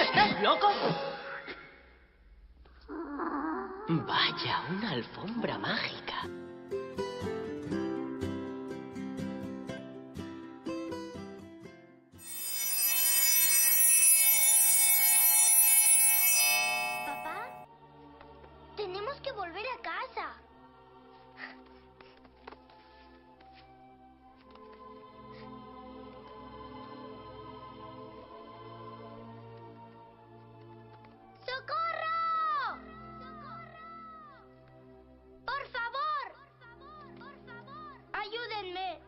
¿Estás loco? Vaya, una alfombra mágica. Papá, tenemos que volver a casa. ¡Socorro! ¡Por favor! ¡Ayúdenme!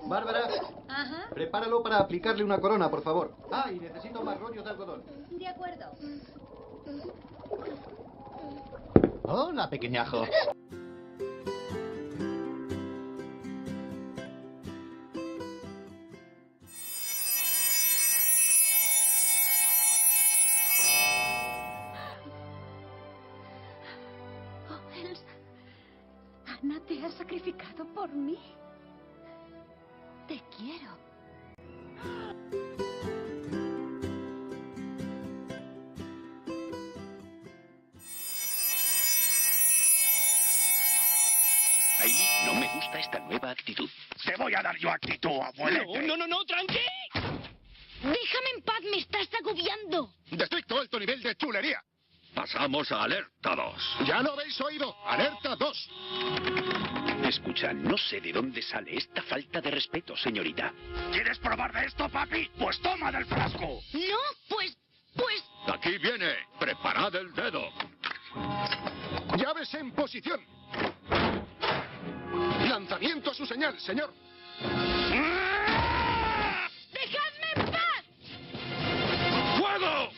Bárbara, Ajá, prepáralo para aplicarle una corona, por favor. Ah, y necesito más rollos de algodón. de acuerdo. Hola, pequeñajo. Oh, Elsa. Ana te ha sacrificado por mí. Te quiero. Riley, no me gusta esta nueva actitud. Te voy a dar yo actitud, abuelete. No, tranqui. Déjame en paz, me estás agobiando. Detecto alto nivel de chulería. Pasamos a alerta 2. ¿Ya lo habéis oído? Alerta 2. Escucha, no sé de dónde sale esta falta de respeto, señorita. ¿Quieres probar de esto, papi? Pues toma del frasco. No, pues... Aquí viene. Preparad el dedo. Llaves en posición. Lanzamiento a su señal, señor. ¡Dejadme en paz! ¡Fuego!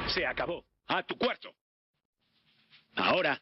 Se acabó. A tu cuarto. Ahora,